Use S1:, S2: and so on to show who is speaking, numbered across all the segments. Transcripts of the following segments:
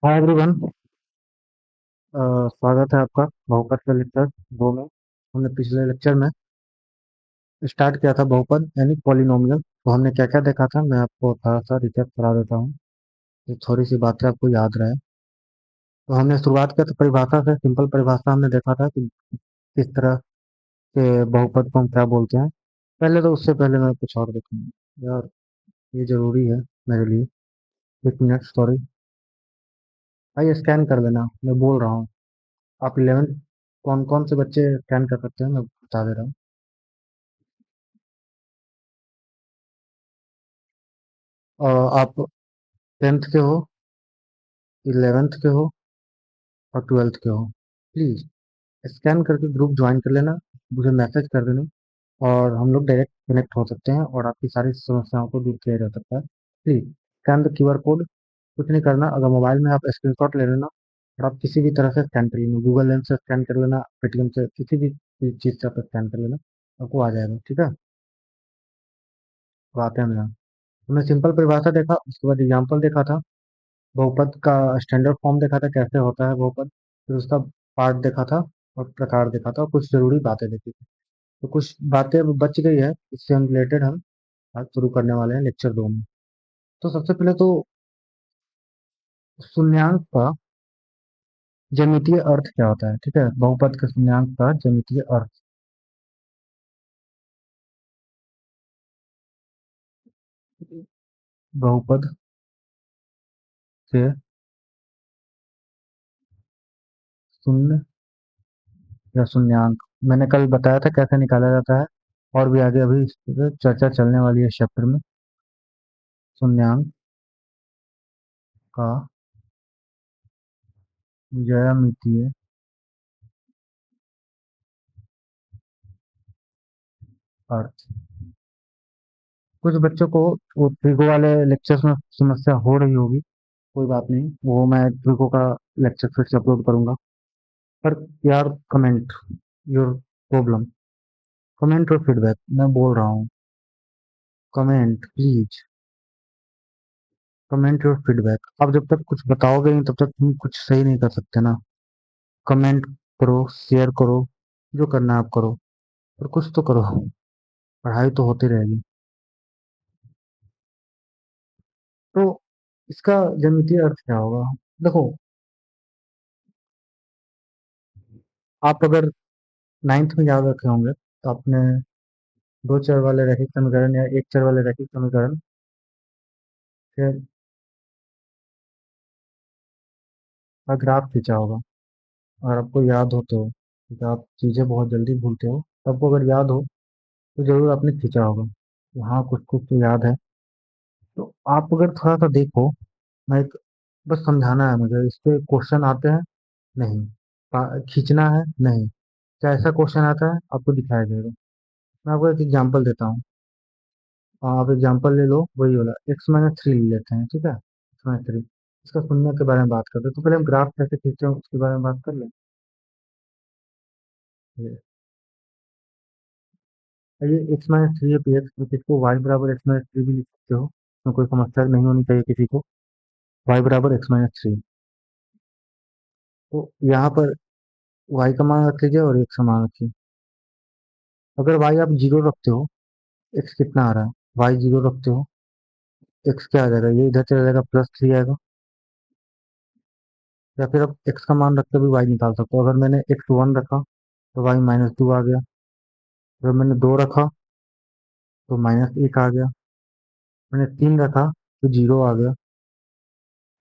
S1: Hi everyone. स्वागत है आपका बहुपद के लेक्चर दो में। हमने पिछले लेक्चर में स्टार्ट किया था बहुपद यानी पॉलिनोमियल। तो हमने क्या क्या देखा था, मैं आपको थोड़ा सा रिकैप करा देता हूँ, तो थोड़ी सी बातें आपको याद रहे। तो हमने शुरुआत किया था परिभाषा से। सिंपल परिभाषा हमने देखा था कि किस तरह के बहुपद को हम क्या बोलते हैं। पहले तो उससे पहले मैं कुछ और देखूंगा यार, ये जरूरी है मेरे लिए। एक मिनट, सॉरी। आइए स्कैन कर लेना, मैं बोल रहा हूँ। आप 11 कौन कौन से बच्चे स्कैन कर सकते हैं मैं बता दे रहा हूँ। आप 10th के हो, 11th के हो और 12th के हो, प्लीज स्कैन करके ग्रुप ज्वाइन कर लेना, मुझे मैसेज कर देना और हम लोग डायरेक्ट कनेक्ट हो सकते हैं और आपकी सारी समस्याओं को दूर किया जा सकता है। Please scan the QR code. कुछ नहीं करना, अगर मोबाइल में आप स्क्रीनशॉट ले लेना और आप किसी भी तरह से स्कैन कर लेना, गूगल लेंस से स्कैन कर लेना, पेटीएम से, किसी भी चीज से आप स्कैन कर लेना, आपको आ जाएगा। ठीक है, तो आते हैं यहाँ। हमने सिंपल परिभाषा देखा, उसके बाद एग्जाम्पल देखा था, बहुपद का स्टैंडर्ड फॉर्म देखा था कैसे होता है बहुपद, फिर उसका पार्ट देखा था और प्रकार देखा था और कुछ जरूरी बातें देखी थी। तो कुछ बातें अब बच गई है, इससे हम रिलेटेड हम आज शुरू करने वाले हैं लेक्चर दो में। तो सबसे पहले तो शून्यांक का ज्यामितीय अर्थ क्या होता है। ठीक है, बहुपद के शून्यांक का ज्यामितीय अर्थ। बहुपद के शून्य या शून्यांक मैंने कल बताया था कैसे निकाला जाता है, और भी आगे अभी इस पर चर्चा चलने वाली है चैप्टर में। शून्यांक का ज्यामितीय अर्थ। कुछ बच्चों को वो ट्रिको वाले लेक्चर्स में समस्या हो रही होगी, कोई बात नहीं, वो मैं ट्रिको का लेक्चर फिर से अपलोड करूंगा। पर यार, कमेंट योर प्रॉब्लम, कमेंट और फीडबैक मैं बोल रहा हूँ। कमेंट प्लीज, कमेंट और फीडबैक। आप जब तक कुछ बताओगे नहीं तब तक तुम कुछ सही नहीं कर सकते ना। कमेंट करो, शेयर करो, जो करना है आप करो, पर कुछ तो करो, पढ़ाई तो होती रहेगी। तो इसका ज्यामितीय अर्थ क्या होगा, देखो। आप अगर 9th में याद रखे होंगे तो आपने दो चर वाले रैखिक समीकरण या एक चर वाले रैखिक समीकरण के का ग्राफ खींचा होगा। अगर आपको याद हो तो, क्योंकि आप चीज़ें बहुत जल्दी भूलते हो, तो आपको अगर याद हो तो जरूर आपने खींचा होगा। तो हाँ, कुछ कुछ तो याद है। तो आप अगर थोड़ा सा देखो, मैं एक बस समझाना है मुझे, इस पे क्वेश्चन आते हैं नहीं, खींचना है नहीं, क्या ऐसा क्वेश्चन आता है आपको दिखाया जाएगा। मैं आपको एक एग्जांपल देता हूँ। आप एग्जांपल ले लो, वही वाला x-3 ले लेते हैं। ठीक है, x-3 इसका शून्य के बारे में बात करते हैं। तो पहले हम ग्राफ कैसे खींचते हैं उसके बारे में बात कर लें। ये x-3 है px, तो इसको y बराबर x-3 भी लिख सकते हो, तो कोई समस्या नहीं होनी चाहिए किसी को। y बराबर x-3, तो यहाँ पर y का मान रख लीजिए और x का मान रखिए। अगर y आप जीरो रखते हो, x कितना आ रहा है, y जीरो रखते हो, x क्या आ जाएगा, ये इधर चला जाएगा, +3 आएगा। या फिर आप x का मान रख के भी y निकाल सकते हो। अगर मैंने x1 रखा तो y -2 आ गया, अगर मैंने 2 रखा तो -1 आ गया, मैंने 3 रखा तो 0 आ गया,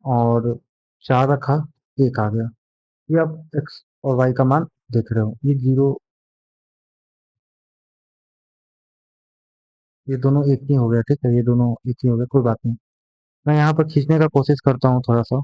S1: और 4 रखा 1 आ गया। ये आप x और y का मान देख रहे हो, ये जीरो, ये दोनों एक ही हो गया। ठीक है, ये दोनों एक ही हो गया, कोई बात नहीं। मैं यहाँ पर खींचने का कोशिश करता हूँ थोड़ा सा।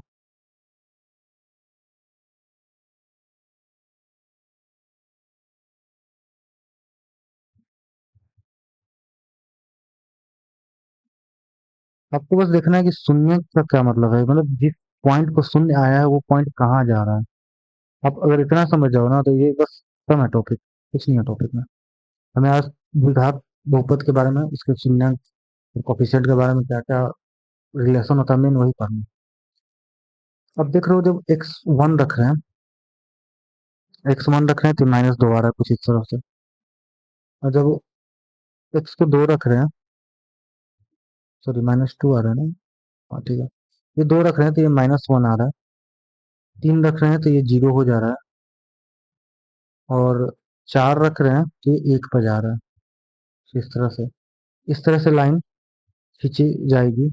S1: आपको बस देखना है कि शून्य का क्या मतलब है, मतलब जिस पॉइंट को शून्य आया है वो पॉइंट कहाँ जा रहा है। आप अगर इतना समझ जाओ ना तो ये बस कम है टॉपिक, कुछ नहीं है टॉपिक में। हमें आज द्विघात बहुपद के बारे में, उसके शून्य कोफिशिएंट के बारे में क्या क्या रिलेशन होता है, मेन वही पढ़ना है। अब देख रहे हो जब x1 रख रहे हैं, x1 रख रहे हैं तो -2 आ रहा है कुछ इस तरह से। और जब x को 2 रख रहे हैं, सॉरी -2 आ रहा है ना। हाँ ठीक है। ये 2 रख रहे हैं तो ये -1 आ रहा है। 3 रख रहे हैं तो ये 0 हो जा रहा है। और 4 रख रहे हैं तो ये 1 पर जा रहा है इस तरह से। इस तरह से लाइन खींची जाएगी।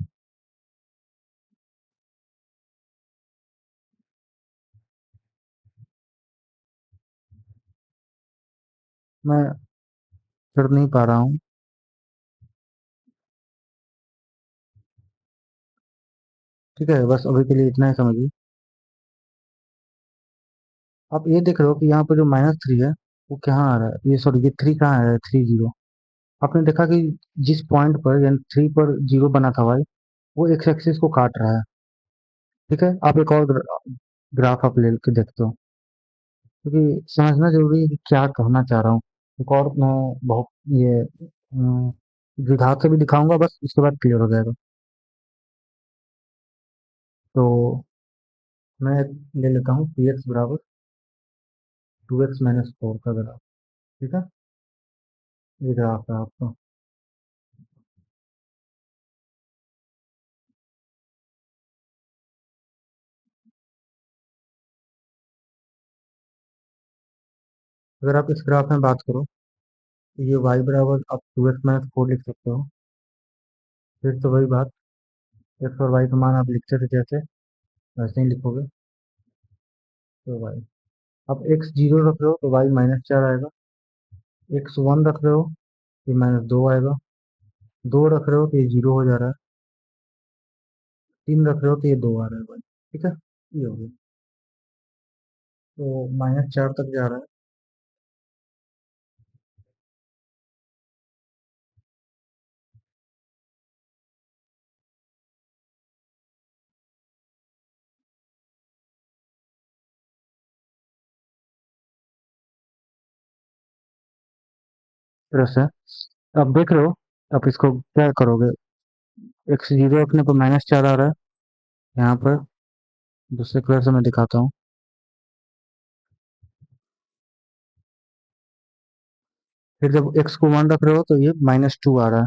S1: मैं कर नहीं पा रहा हूँ। ठीक है, बस अभी के लिए इतना ही समझिए। आप ये देख रहे हो कि यहाँ पर जो -3 है वो कहाँ आ रहा है, ये सॉरी ये 3 कहाँ आ रहा है, 30। आपने देखा कि जिस पॉइंट पर यानी 3 पर 0 बना था भाई, वो एक्स एक्सिस को काट रहा है। ठीक है, आप एक और ग्राफ आप ले के देखते हो, क्योंकि समझना जरूरी है कि क्या कहना चाह रहा हूँ। एक और मैं बहुत ये द्विघात से भी दिखाऊंगा, बस उसके बाद क्लियर हो जाएगा। तो मैं ले लेता हूँ पी एक्स बराबर 2x-4 का ग्राफ। ठीक है, ये ग्राफ है आपका। अगर आप इस ग्राफ में बात करो तो ये y बराबर आप 2x-4 लिख सकते हो। फिर तो वही बात, x और y का मान आप लिखते थे जैसे, वैसे ही लिखोगे। तो y, अब x 0 रख रहे हो तो y -4 आएगा। x1 रख रहे हो तो -2 आएगा। 2 रख रहे हो तो ये 0 हो जा रहा है। 3 रख रहे हो तो ये 2 आ रहा है भाई। ठीक है, ये हो गया। तो -4 तक जा रहा है। इस तरह से अब देख रहे हो, आप इसको क्या करोगे, x 0 रखने पर -4 आ रहा है यहाँ पर। दूसरे कलर से मैं दिखाता हूँ। फिर जब x को 1 रख रहे हो तो ये -2 आ रहा है।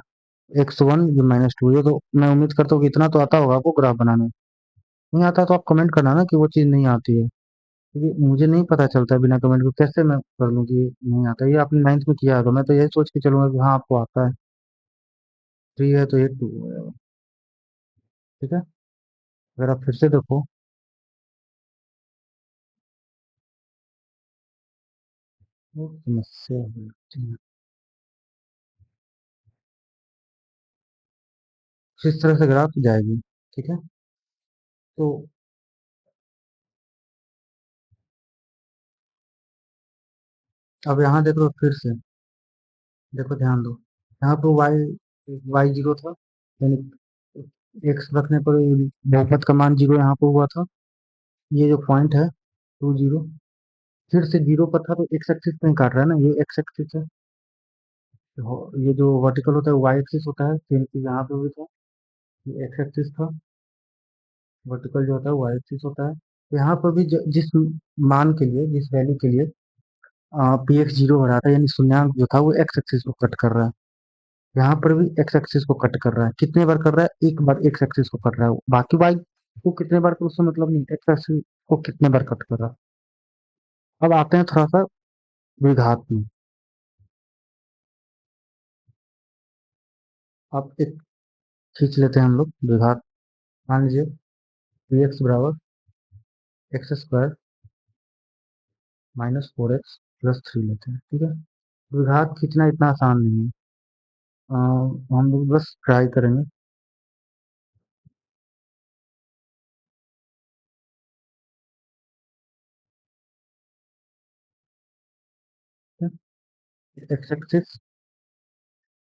S1: x1 ये -2, ये तो मैं उम्मीद करता हूँ कि इतना तो आता होगा आपको ग्राफ बनाने। नहीं आता तो आप कमेंट करना ना कि वो चीज़ नहीं आती है, क्योंकि मुझे नहीं पता चलता है बिना कमेंट के कैसे मैं कर लूँ कि नहीं आता। ये आपने 9th में किया है तो मैं तो यही सोच के चलूंगा कि हाँ आपको आता है। 3 है तो ये 2 है। ठीक है, अगर आप फिर से देखो, वो समस्या होती है। इस तरह से ग्राफ जाएगी। ठीक है, तो अब यहाँ देख लो फिर से, देखो ध्यान दो। यहाँ पर वाई 0 था, यानी एक्स रखने पर बहुपद का मान 0 यहाँ पर हुआ था। ये जो पॉइंट है 2 0, फिर से 0 पर था तो एक्स एक्सिस में काट रहा है ना, ये एक्स एक्सिस है। ये जो वर्टिकल होता है वाई एक्सिस होता है, सेम चीज यहाँ पे भी था। ये एक्स एक्सिस था, वर्टिकल जो होता है वाई एक्सिस होता है। तो यहाँ पर भी जिस मान के लिए, जिस वैल्यू के लिए पी एक्स 0 हो रहा था, यानी शून्यांक जो था वो एक्स एक्सिस को कट कर रहा है। यहाँ पर भी एक्स एक्सिस को कट कर रहा है। कितने बार कर रहा है, एक बार एक्स एक्सिस को कट रहा है, बाकी वाई को कितने बार कर उससे मतलब नहीं, एक्स एक्सिस को कितने बार कट कर रहा है। अब आते हैं थोड़ा सा द्विघात में। अब एक खींच लेते हैं हम लोग द्विघात। मान लीजिए पी एक्स बराबर x² -4x+3 लेते हैं। ठीक है, द्विघात खींचना इतना आसान नहीं है। हम लोग बस ट्राई करेंगे। एक्स एक्सिस,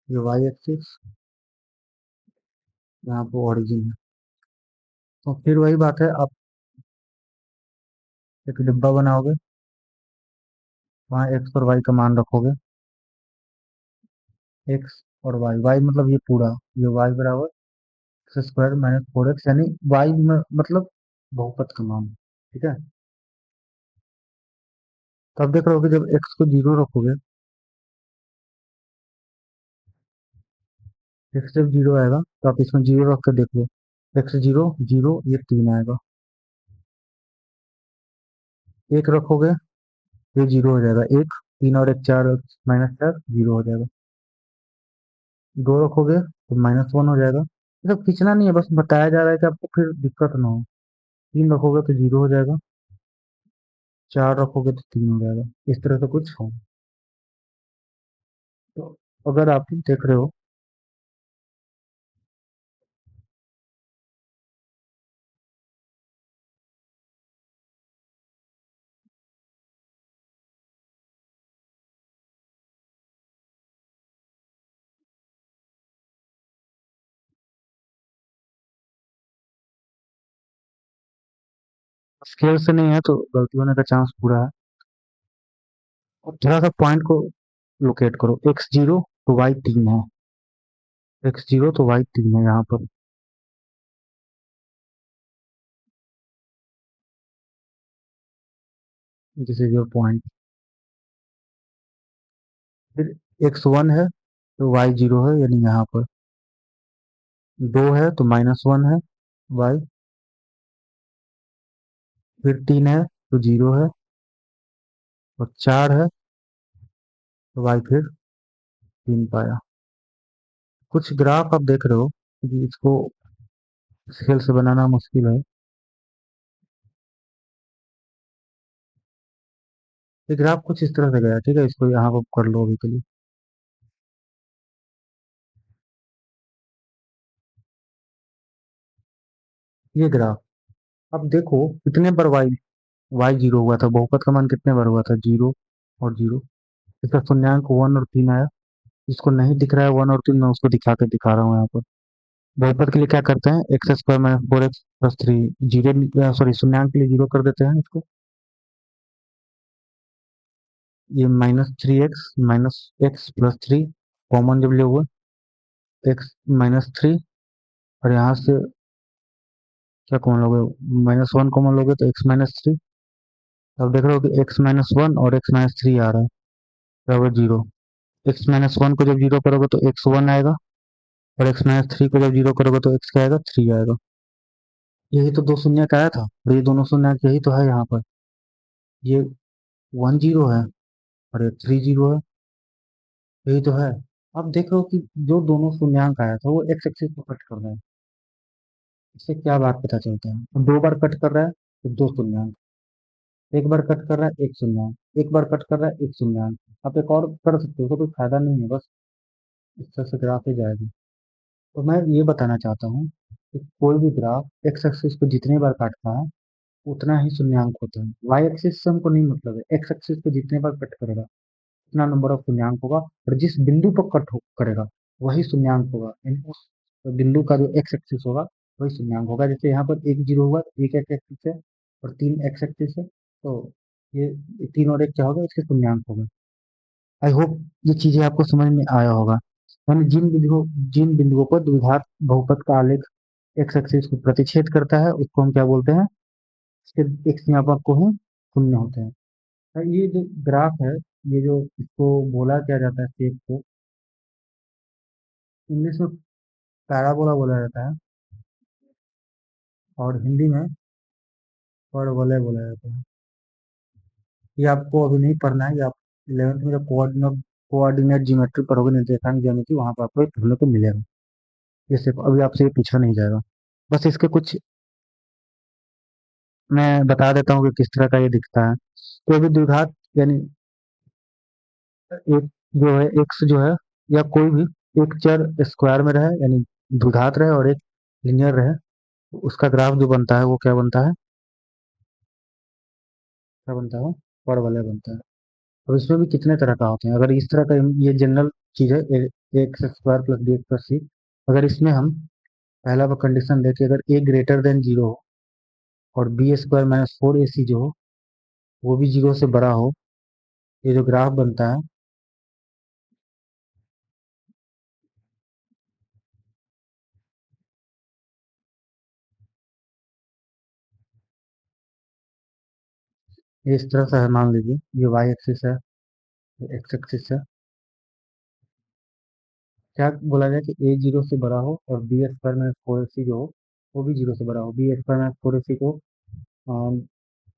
S1: ये वाई एक्सिस, यहाँ पर ओरिजिन है। तो फिर वही बात है, आप एक डिब्बा बनाओगे, वहाँ एक्स और वाई का मान रखोगे। एक्स और वाई, वाई मतलब ये पूरा, ये वाई बराबर x² -4x, यानी वाई में मतलब बहुपद का मान। ठीक है, तो अब देख रहे हो कि जब x को जीरो रखोगे, x जब जीरो आएगा तो आप इसमें जीरो रख कर देख लो, x जीरो जीरो, ये तीन आएगा। एक रखोगे, ये जीरो हो जाएगा, एक, तीन और एक चार, माइनस चार, जीरो हो जाएगा। दो रखोगे तो माइनस वन हो जाएगा। ये सब खींचना नहीं है, बस बताया जा रहा है कि आपको फिर दिक्कत ना हो। तीन रखोगे तो जीरो हो जाएगा, चार रखोगे तो तीन हो जाएगा। इस तरह से कुछ हो। तो अगर आप देख रहे हो, स्केल से नहीं है तो गलती होने का चांस पूरा है। और थोड़ा सा पॉइंट को लोकेट करो, एक्स जीरो तो वाई तीन है, एक्स जीरो तो वाई तीन है यहाँ पर। This is your point. फिर एक्स वन है तो वाई जीरो है, यानी यहाँ पर। दो है तो माइनस वन है, वाई। फिर तीन है तो जीरो है, और चार है तो वाई फिर तीन पाया। कुछ ग्राफ आप देख रहे हो कि इसको स्केल से बनाना मुश्किल है। ये ग्राफ कुछ इस तरह से गया, ठीक है, इसको यहाँ पर कर लो अभी के लिए। ये ग्राफ अब देखो कितने बार वाई वाई जीरो हुआ था, बहुपद का मान कितने बार हुआ था, जीरो और जीरो। इसका शून्यांक वन और तीन आया। इसको नहीं दिख रहा है वन और तीन, मैं उसको दिखा के दिखा रहा हूँ यहाँ पर। बहुपद के लिए क्या करते हैं, x square minus four x plus three, zero sorry शून्यांक के लिए जीरो कर देते हैं इसको। ये minus three x minus x plus three, common जब लोगे एक्स माइनस थ्री, और यहाँ से क्या कॉमन लोगे, माइनस वन कॉमन लोगे तो एक्स माइनस थ्री। अब देख रहे हो कि एक्स माइनस वन और एक्स माइनस थ्री आ रहा है, बराबर जीरो। एक्स माइनस वन को जब जीरो करोगे तो एक्स वन आएगा, और एक्स माइनस थ्री को जब जीरो करोगे तो एक्स क्या आएगा, थ्री आएगा। यही तो दो शून्य का आया था, और ये दोनों शून्य यही तो है यहाँ पर। ये वन जीरो है और ये थ्री जीरो है, यही तो है। अब देख रहे हो कि जो दोनों शून्यंक आया था वो एक्स एक्सिस को कट कर रहा है। इससे क्या बात पता चलता है, अब दो बार कट कर रहा है तो दो शून्यंक, एक बार कट कर रहा है एक शून्यंक, एक बार कट कर रहा है एक शून्यंक। आप एक और कर सकते हो, उसका कोई फायदा नहीं है, बस इस तरह से ग्राफ ही जाएगी। तो मैं ये बताना चाहता हूँ कि कोई भी ग्राफ एक्स एक्सिस को जितने बार काटता है उतना ही शून्यंक होता है। वाई एक्सिस से हमको नहीं मतलब है, एक्स एक्सिस को जितने बार कट करेगा उतना नंबर ऑफ शून्यंक होगा, और जिस बिंदु पर करेगा वही शून्यंक होगा, यानी उस बिंदु का जो एक्स एक्सिस होगा वही शून्यंक होगा। जैसे यहाँ पर एक जीरो हुआ तो एक एक्स एक्सिस है, और तीन एक्स एक्सिस है, तो ये तीन और एक क्या होगा, इसके शून्यंक होगा। आई होप ये चीजें आपको समझ में आया होगा। यानी जिन बिंदुओं पर द्विघात बहुपद का आलेख एक्स एक्सिस को प्रतिच्छेद करता है उसको हम क्या बोलते हैं, इसके एक सीमापक को ही शून्य होते हैं। ये जो ग्राफ है, ये जो इसको बोला क्या जाता है शेप को, इंग्लिश में पैराबोला बोला जाता है, और हिंदी में परवलय बोला जाता है। ये आपको अभी नहीं पढ़ना है, ये आप 11th में जब कोऑर्डिनेट ज्योमेट्री पढ़ोगे, निर्देशांक ज्यामिति, वहां पर आपको ये पढ़ने को मिलेगा। ये सिर्फ अभी आपसे ये पूछा नहीं जाएगा। बस इसके कुछ मैं बता देता हूँ कि किस तरह का ये दिखता है। कोई भी द्विघात, यानी एक जो है एक्स जो है, या कोई भी एक चर स्क्वायर में रहे, यानी द्विघात रहे, और एक लिनियर रहे, तो उसका ग्राफ जो बनता है वो क्या बनता है, क्या बनता है, परवलय बनता है। और इसमें भी कितने तरह का होते हैं, अगर इस तरह का, ये जनरल चीज है, x square plus b x plus c. अगर इसमें हम पहला कंडीशन देखें, अगर ए ग्रेटर देन जीरो हो और बी स्क्वायर माइनस फोर ए सी जो हो वो भी जीरो से बड़ा हो, ये जो ग्राफ बनता है, ये इस तरह से है, मान लीजिए ये वाई एक्सिस है, ये एक्स एक्सिस है। क्या बोला जाए कि ए जीरो से बड़ा हो और बी स्क्वायर माइनस फोर ए सी जो हो वो भी जीरो से बड़ा हो। बी स्क्वायर माइनस फोर ए सी को अम,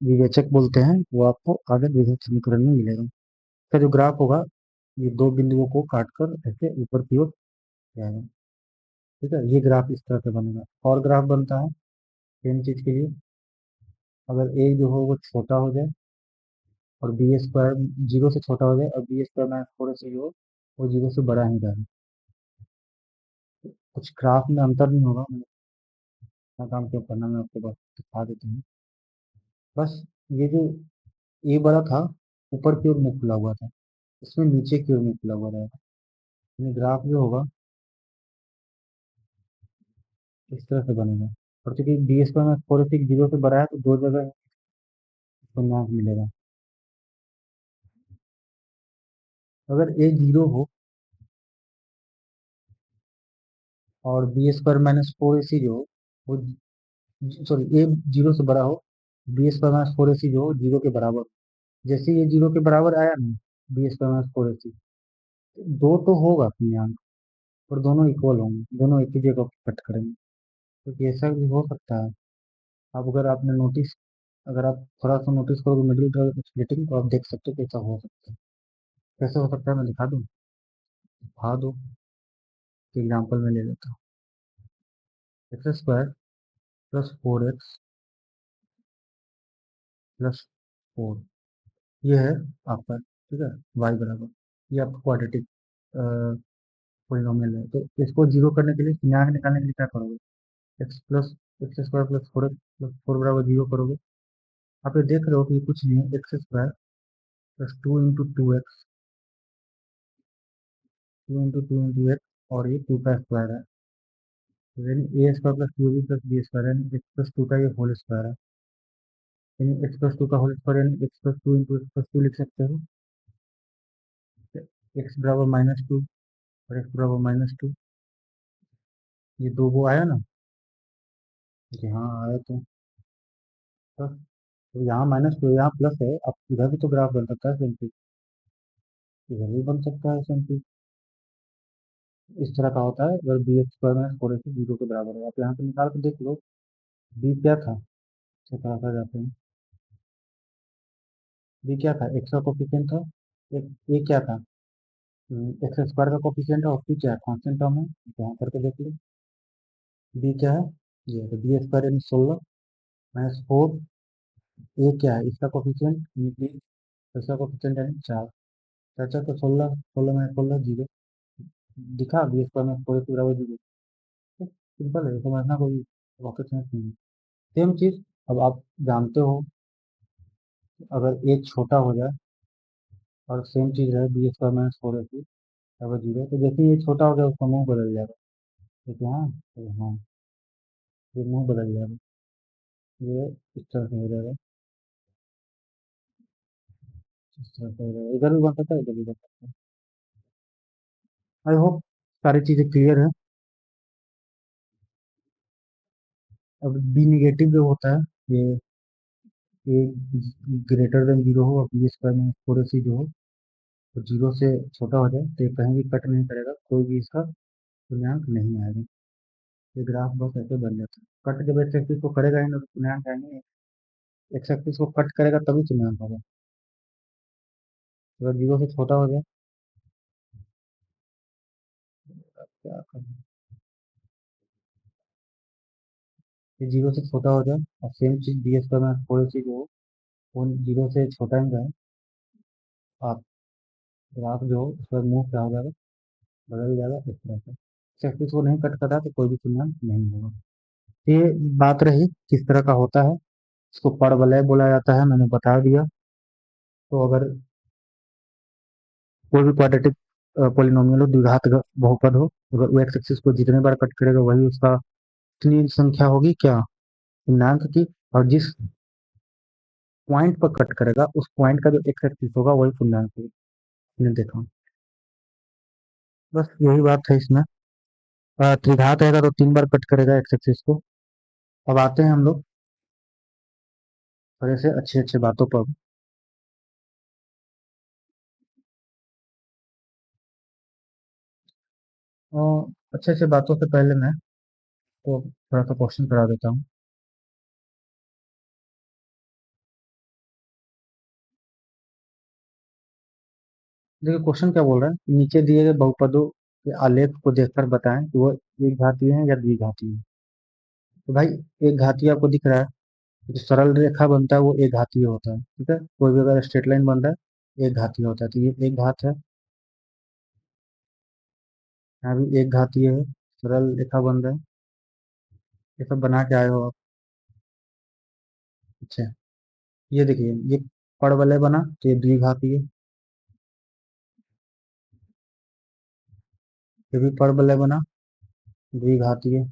S1: विवेचक बोलते हैं, वो आपको आगे विभेद समीकरण में मिलेगा। इसका जो ग्राफ होगा ये दो बिंदुओं को काटकर ऐसे ऊपर की ओर जाएगा। ठीक है, ये ग्राफ इस तरह से बनेगा। और ग्राफ बनता है सेम चीज के लिए, अगर ए जो हो वो छोटा हो जाए और बी स्क्वायर जीरो से छोटा हो जाए और बी स्क्वायर माइनस फोर से जो हो वो जीरो से बड़ा ही रहे। कुछ ग्राफ में अंतर नहीं होगा, मैं इतना काम क्यों करना, मैं आपको बस दिखा देता हूँ। बस ये जो ए बड़ा था ऊपर की ओर मुख खुला हुआ था, इसमें नीचे की ओर मुख खुला हुआ रहेगा। यानी ग्राफ जो होगा इस तरह से बनेगा। और चूंकि B square minus four zero से बड़ा है तो दो जगह इसको मार्क मिलेगा। अगर ए जीरो हो और बी स्क्वायर माइनस फोर ए सी जो हो वो, सॉरी, ए जीरो से बड़ा हो, बी स्क्वायर माइनस फोर ए सी जो हो जीरो के बराबर हो। जैसे ये जीरो के बराबर आया ना, बी स्क्वायर माइनस फोर ए सी, दो तो होगा पूर्णांक और दोनों इक्वल होंगे, दोनों एक ही जगह कट करेंगे। तो ऐसा भी हो सकता है। अब अगर आपने नोटिस, अगर आप थोड़ा सा नोटिस करोगे मिडिल टर्म स्प्लिटिंग, तो आप देख सकते हो कैसा हो सकता है। कैसे हो सकता है मैं दिखा दूँ, दिखा दो। एग्जाम्पल में ले लेता हूँ। X square plus four x plus four, ये है आपका, ठीक है, वाई बराबर, ये आपका क्वाड्रेटिक पोलिनोमियल है। तो इसको जीरो करने के लिए, यहाँ निकालने के लिए क्या करोगे, x plus x square plus four x plus four बराबर जीरो करोगे। आप ये देख रहे हो कि ये कुछ नहीं है, x square plus two into two x, two x, और ये टू का स्क्वायर है। तो यानी a square plus two b plus b square, यानी एक्स प्लस टू का ये होल स्क्वायर है। यानी एक्स प्लस टू का होल स्क्वायर, यानी x plus two into x plus two लिख सकते हो। एक्स बराबर माइनस टू और एक्स बराबर माइनस टू, ये दो वो आया ना, कि हाँ आया। तो यहाँ माइनस टू, यहाँ प्लस है, अब इधर भी तो ग्राफ बन सकता है सिंपली, इधर भी बन सकता है सिंपली। इस तरह का होता है अगर B x square minus four X zero के बराबर है। आप यहाँ पे निकाल के देख लो, बी क्या था, थोड़ा सा जाते हैं। बी क्या था, एक्स का कोफिशिएंट था। एक ए क्या था, एक्स स्क्वायर का कोफिशिएंट है, और पी क्या है, कांस्टेंट टर्म है। यहाँ करके देख लो, बी क्या है, ये तो बी स्क्वायर यानी सोलह माइनस फोर। ए क्या है, इसका कोफिशिएंट, इसका कोफिशिएंट यानी चार, चार चार तो सोलह, सोलह माइनस सोलह जीरो, दिखा B square minus four X बराबर जीरो। सिंपल है, समझना कोई रॉकेट साइंस नहीं है। सेम चीज, अब आप जानते हो अगर ए छोटा हो जाए और सेम चीज है बी स्क्वायर माइनस फोर ए सी बराबर जीरो, तो जैसे ही ये छोटा हो गया उसका मुंह बदल जाएगा। ठीक है, हाँ तो हाँ, ये मुंह बदल जाएगा, ये इस तरह से हो जाएगा, इस तरह से हो जाएगा, इधर भी बन सकता है इधर भी बन सकता है। आई होप सारी चीजें क्लियर है। अब बी निगेटिव जो होता है, ये ए ग्रेटर देन जीरो हो और बी स्क्वायर माइनस फोर ए सी जो हो तो जीरो से छोटा हो जाए, तो ये कहीं भी कट नहीं करेगा, कोई भी इसका पूर्णांक नहीं आएगा। ये ग्राफ बस ऐसे बन जाता है। कट जब एक्स एक्सिस को करेगा ही ना तो पूर्णांक आएंगे, एक्स एक्सिस को कट करेगा तभी पूर्णांक होगा। अगर जीरो से छोटा हो जाए, क्या करें, ये जीरो से छोटा हो जाए और सेम चीज बी स्क्वायर माइनस फोर सी जो हो वो जीरो से छोटा ही रहे, आप ग्राफ जो हो उसका मुंह क्या हो जाएगा, बदल जाएगा इस तरह से। एक्स एक्सिस को नहीं कट करा तो कोई भी पूर्णांक नहीं होगा। ये बात रही किस तरह का होता है, इसको परवलय बोला जाता है, मैंने बता दिया। तो अगर कोई भी क्वाड्रेटिक पोलिनोमियल हो, द्विघात बहुपद हो, अगर वो एक्स एक्सिस को जितने बार कट करेगा वही उसका इतनी संख्या होगी क्या, पूर्णांक की, और जिस पॉइंट पर कट करेगा उस पॉइंट का जो एक्स एक्सिस होगा वही पूर्णांक होगा। मैंने देखा, बस यही बात है इसमें। त्रिघात रहेगा तो तीन बार कट करेगा एक्स एक्सिस को। अब आते हैं हम लोग थोड़े से अच्छे अच्छे बातों पर। और अच्छे अच्छे बातों से पहले मैं तो थोड़ा सा क्वेश्चन करा देता हूँ। देखिए क्वेश्चन क्या बोल रहा है कि नीचे दिए गए बहुपदों के आलेख को देखकर बताएं कि वो एक घातीय है या द्विघातीय है। तो भाई एक घातीय आपको दिख रहा है, जो सरल रेखा बनता है वो एक घातीय होता है, ठीक है। कोई भी अगर स्ट्रेट लाइन बन रहा है एक घातीय होता है, तो ये एक घात है। यहाँ भी एक घातीय है, सरल रेखा बन रहा है। ये सब बना के आए हो आप। अच्छा, ये देखिए ये परवलय बना तो ये द्विघातीय, ये भी परवलय बना द्विघातीय।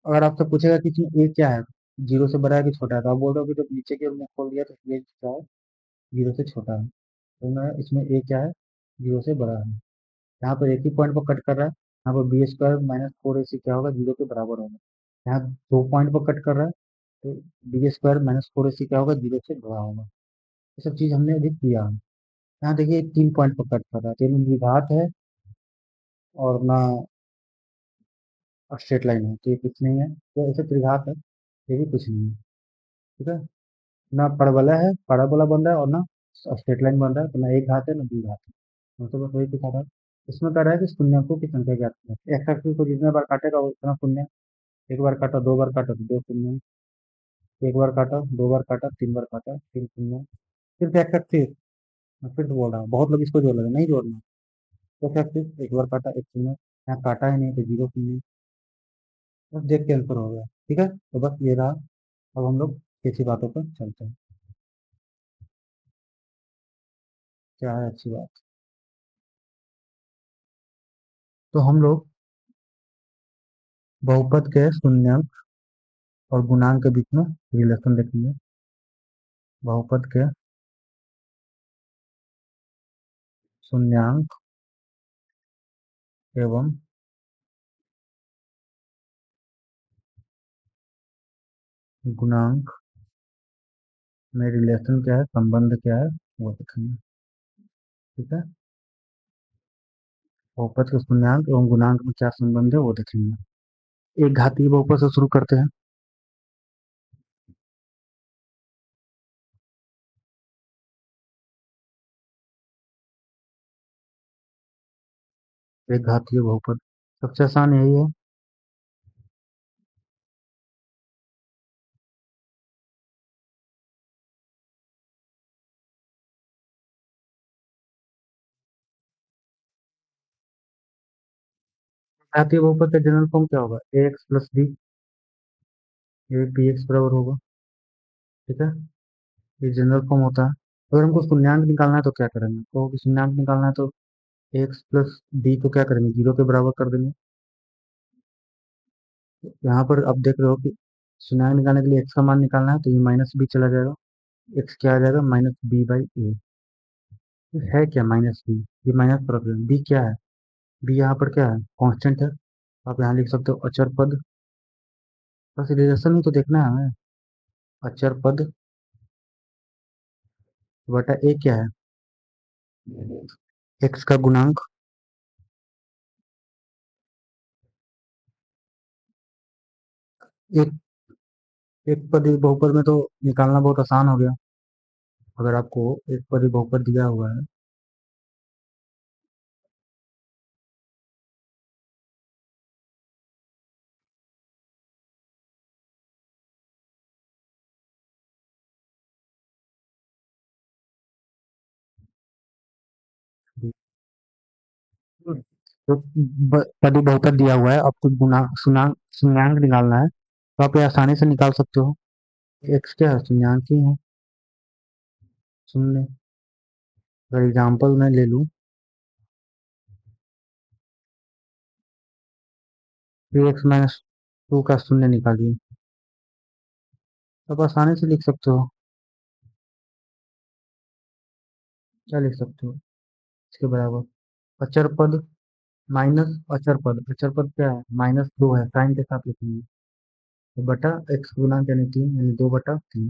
S1: अगर आपसे पूछेगा कि इसमें ए क्या है, जीरो से बड़ा है कि छोटा है, तो आप बोल रहे हो कि जब नीचे की ओर मुंह खोल दिया तो ये क्या है, जीरो से छोटा है। तो मैं इसमें ए क्या है, जीरो से बड़ा है। यहाँ पर एक ही पॉइंट पर कट कर रहा है, यहाँ पर बी स्क्वायर माइनस फोर ए सी क्या होगा, जीरो के बराबर होगा। यहाँ दो पॉइंट पर कट कर रहा है, तो बी स्क्वायर माइनस फोर ए सी क्या होगा, जीरो से बड़ा होगा। ये सब चीज हमने अभी किया है। यहाँ देखिए तीन पॉइंट पर कट कर रहा है, तो ये ना द्विघात है और ना स्ट्रेट लाइन है, तो ये कुछ नहीं है। तो ऐसे त्रिघात है, ये भी कुछ नहीं है, ठीक है। ना परवलय है, parabola बन रहा है, और ना स्ट्रेट लाइन बन रहा है, तो ना एक घात है ना द्वि घात है। तो बस वही दिखा रहा है। इसमें कह रहा है कि शून्यकों की संख्या ज्ञात करें। एक्स एक्सिस को जितने बार काटेगा उतना शून्य। एक बार काटा, दो बार काटा तो दो शून्य। एक बार काटा, दो बार काटा, तीन बार काटा, तीन शून्य। सिर्फ एक्स एक्सिस, मैं फिर से बोल रहा हूँ, बहुत लोग इसको जोड़ लगे, नहीं जोड़ना। एक्स एक्सिस एक बार काटा एक शून्य, यहाँ काटा ही नहीं तो जीरो शून्य। बस देख के आंसर हो गया, ठीक है। तो बस ये रहा। अब हम लोग किसी बातों पर चलते हैं। क्या है अच्छी बात। तो हम लोग बहुपद के शून्य और गुणांक के बीच में रिलेशन देखेंगे। बहुपद के शून्यांक एवं गुणांक में रिलेशन क्या है, संबंध क्या है, वो देखेंगे, ठीक है। बहुपद के शून्यांक एवं गुणांक में क्या संबंध है वो देखेंगे। एक घातीय बहुपद से शुरू करते हैं। एक घातीय बहुपद सबसे आसान यही है। घातीय बहुपद का जनरल फॉर्म क्या होगा, a x plus b, a b x बराबर होगा, ठीक है। ये जनरल फॉर्म होता है। अगर हमको शून्यांक निकालना है तो क्या करेंगे, तो शून्यांक निकालना है तो एक्स प्लस बी को क्या करेंगे, जीरो के बराबर कर देंगे। यहाँ पर आप देख रहे हो कि शून्य निकालने के लिए एक्स का मान निकालना है, तो ये माइनस बी चला जाएगा। एक्स क्या आ जाएगा, माइनस बी बाई ए। है क्या माइनस बी, ये माइनस तरफ है। बी क्या है, बी यहाँ पर क्या है, कांस्टेंट है। आप यहाँ लिख सकते हो अचर पद। बस रिलेशन ही तो देखना है हमें। अचर पद बटा ए क्या है, एक्स का गुणांक। एक एक पद एक बहुपद में तो निकालना बहुत आसान हो गया। अगर आपको एक पद एक बहुपद दिया हुआ है, तो पद एक बहुपद दिया हुआ है, आपको गुना शून्यांक निकालना है, तो आप ये आसानी से निकाल सकते हो। एक्स क्या है, शून्यांक ही है, शून्य। अगर एग्जाम्पल मैं ले लूँ, थ्री एक्स माइनस टू का शून्य निकालिए, तो आप आसानी से लिख सकते हो। क्या लिख सकते हो इसके बराबर, अचर पद माइनस अचर पद। अचर पद क्या है, माइनस दो है, साइन के साथ लिखेंगे, तो बटा एक्स गुना यानी तीन, यानी दो बटा तीन।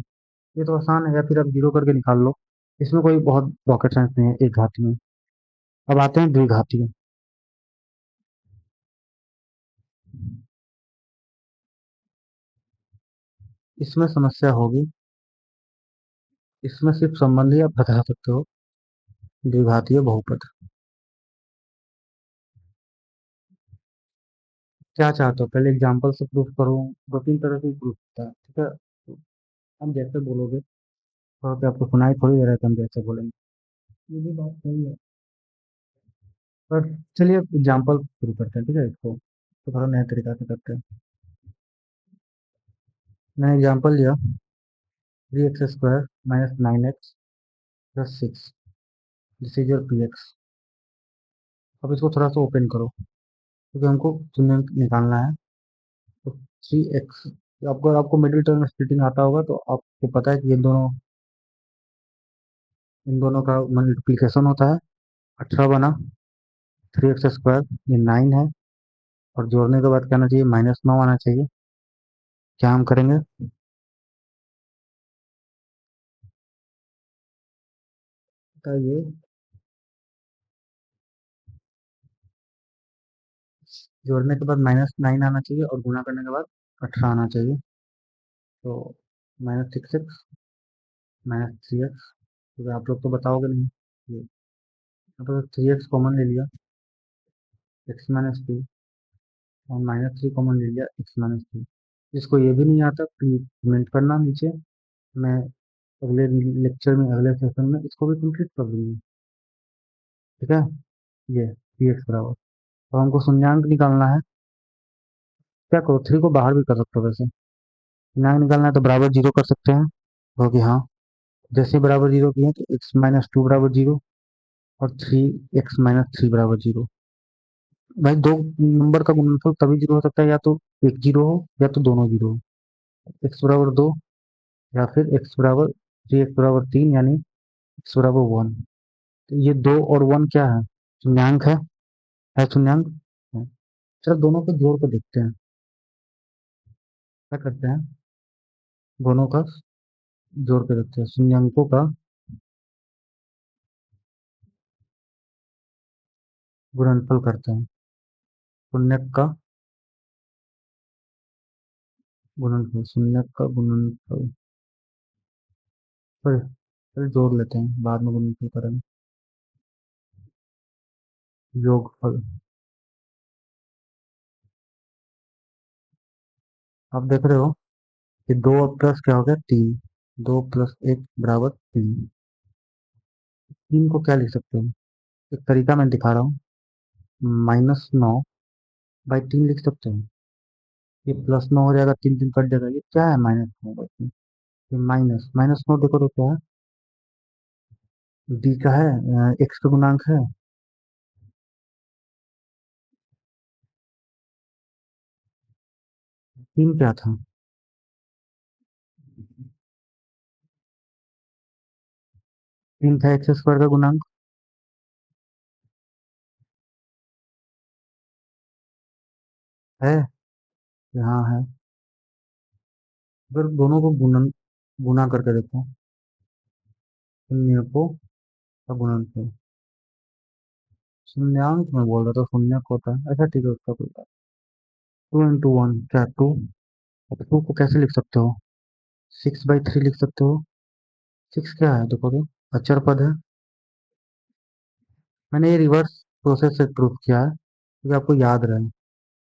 S1: ये तो आसान है, या फिर आप जीरो करके निकाल लो। इसमें कोई बहुत रॉकेट साइंस नहीं है एक घाती में। अब आते हैं द्विघाती में। इसमें समस्या होगी, इसमें सिर्फ संबंध ही आप बता सकते हो, द्विघातीय बहुपद। क्या चाहते हो, पहले एग्जाम्पल से प्रूफ करो? दो तीन तरह से प्रूफ होता है, ठीक है? तो हम जैसे बोलोगे, तो क्या आपको सुनाई थोड़ी दे रहा है कि हम जैसे बोलेंगे? ये भी बात सही है, पर चलिए एग्जाम्पल शुरू करते हैं, ठीक है? इसको तो थोड़ा नया तरीका से करते हैं। मैंने एग्जाम्पल लिया 3x² minus 9x plus 6, this is your px। अब इसको थोड़ा सा ओपन करो, क्योंकि हमको शून्य निकालना है। तो 3x, आपको आपको मिडिल टर्म स्प्लिटिंग आता होगा तो आपको पता है कि ये दोनों, इन दोनों का मल्टीप्लीकेशन होता है। 18 बना, 3x² ये 9 है, और जोड़ने के बाद क्या आना चाहिए? -9 आना चाहिए। क्या हम करेंगे? बताइए। जोड़ने के बाद -9 आना चाहिए और गुणा करने के बाद 18 आना चाहिए। तो -6x -3x, क्योंकि आप लोग तो बताओगे नहीं ये। यहाँ पर 3x कॉमन ले लिया, x-2, और -3 कॉमन ले लिया, x-2। इसको ये भी नहीं आता प्लीज कमेंट करना नीचे, मैं अगले लेक्चर में, अगले सेशन में इसको भी कंप्लीट कर दूंगी, ठीक है? ये 3x बराबर, तो हमको शून्यांक निकालना है। क्या करो, 3 को बाहर भी कर सकते हो वैसे। शून्यांक निकालना है तो बराबर जीरो कर सकते हैं, क्योंकि हाँ, जैसे बराबर जीरो किए तो x-2 बराबर जीरो, और 3x-3 बराबर जीरो। भाई दो नंबर का गुणनफल तभी जीरो हो सकता है, या तो एक जीरो हो या तो दोनों जीरो हो। x बराबर 2, या फिर x बराबर 3x बराबर 3, यानी x बराबर 1। तो ये 2 और 1 क्या है? शून्यांक है शून्यांक है। चलो दोनों को जोड़ कर देखते हैं, क्या करते हैं? दोनों का जोड़ के देखते हैं, शून्यांकों का गुणनफल करते हैं। शून्यक का गुणनफल, शून्यक का गुणनफल, चल जोड़ लेते हैं, बाद में गुणनफल करेंगे। योगफल। आप देख रहे हो कि 2 प्लस क्या हो गया? 3। 2 + 1 बराबर 3। 3 को क्या लिख सकते हो? एक तरीका मैं दिखा रहा हूँ, -9/3 लिख सकते हो। ये +9 हो जाएगा, 3 3 कट जाएगा, ये क्या है? -9/3। ये -9 देखो तो क्या है? डी का है, एक्स का गुणांक है। 3 क्या था? 3 था x² का गुणांक, है? यहाँ है। अगर दोनों को गुना करके देखो, शून्य को का गुणनफल, शून्यांक में बोल रहा था, शून्यक होता है, अच्छा ठीक है, उसका कोई बात। 2 × 1 क्या? 2। अब 2 को कैसे लिख सकते हो? 6/3 लिख सकते हो। 6 क्या है देखो तो, अचर पद है। मैंने ये रिवर्स प्रोसेस से प्रूफ किया है, क्योंकि आपको याद रहे।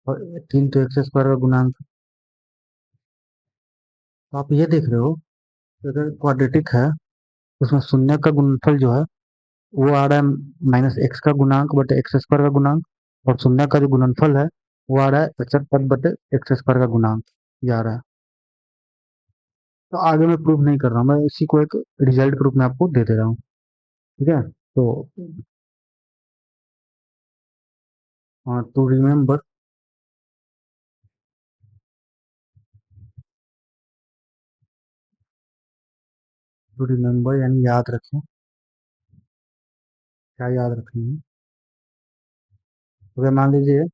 S1: और 3 तो x² का गुणांक। तो आप ये देख रहे हो कि अगर क्वाड्रेटिक है, उसमें शून्य का गुणनफल जो है वो आ रहा है -x का गुणांक बटे x² का गुणांक, और शून्य का जो गुणनफल है वो आ रहा है अचर पद बटे x² का गुणांक, ये आ रहा है। तो आगे मैं प्रूफ नहीं कर रहा हूँ, मैं इसी को एक रिजल्ट प्रूफ में आपको दे दे रहा हूँ, ठीक है? तो टू रिमेम्बर, यानी याद रखें। क्या याद रखना है? अगर मान लीजिए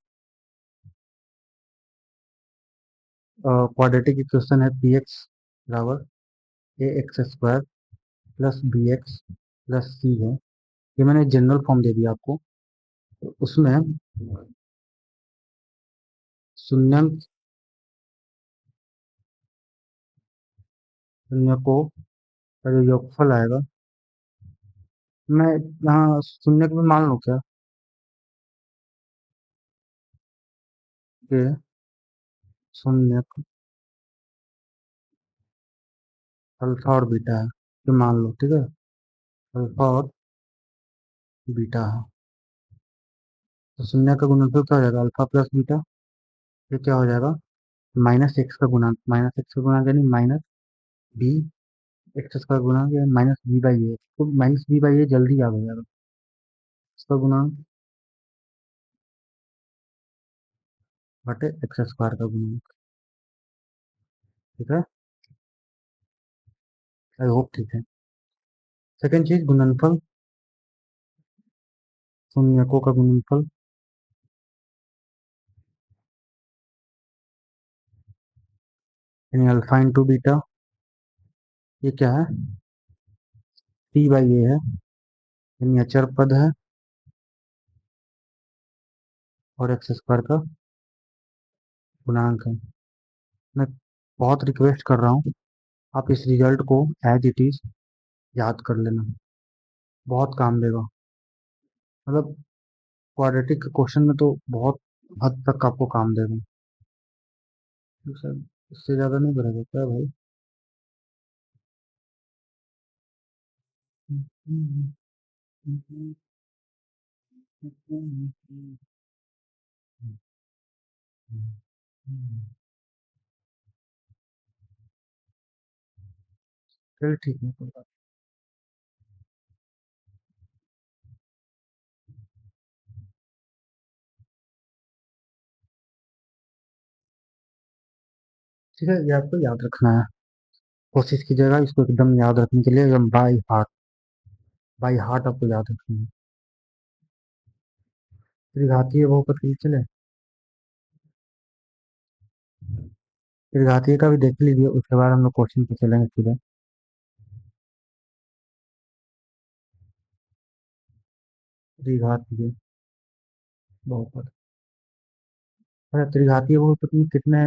S1: क्वाड्रेटिक इक्वेशन है पी एक्स बराबर ax² plus b x plus c है। ये मैंने जनरल फॉर्म दे दिया आपको। तो उसमें शून्य शून्य को का जो योगफल आएगा, मैं यहाँ शून्य को भी मान लूँ क्या कि शून्य अल्फा और बीटा है, ये मान लो, ठीक है। अल्फा और बीटा है, तो शून्य का गुणनफल क्या हो जाएगा, अल्फा प्लस बीटा। ये क्या हो जाएगा, माइनस एक्स का गुणांक, माइनस एक्स का गुणांक यानी माइनस बी एक्स स्क्वायर गुणांक या माइनस बी बाई ए, तो माइनस बी बाई ए जल्दी याद हो जाएगा। इसका गुणांक बटे एक्स स्क्वायर का गुणांक, ठीक है। आई होप ठीक है। सेकेंड चीज, गुणनफल, शून्यकों का गुणनफल, यानी अल्फा इंटू बीटा, ये क्या है, टी बाई ए है, यानी अचर पद है और एक्स स्क्वायर का गुणांक है। मैं बहुत रिक्वेस्ट कर रहा हूँ, आप इस रिजल्ट को एज इट इज याद कर लेना, बहुत काम देगा। मतलब क्वाड्रेटिक क्वेश्चन में तो बहुत हद तक आपको काम देगा, तो सर इससे ज़्यादा नहीं बढ़ेगा क्या भाई। चल ठीक है, कोई बात नहीं। ठीक है, ये आपको याद रखना है, कोशिश कीजिएगा इसको एकदम याद रखने के लिए, एकदम बाई हार्ट आपको याद रखना है। त्रिघातीय बहुपद के लिए चले, त्रिघातीय का भी देख लीजिए, उसके बाद हम लोग क्वेश्चन पे चलेंगे सीधे। त्रिघातीय बहुपद, अच्छा त्रिघातीय बहुपद में कितने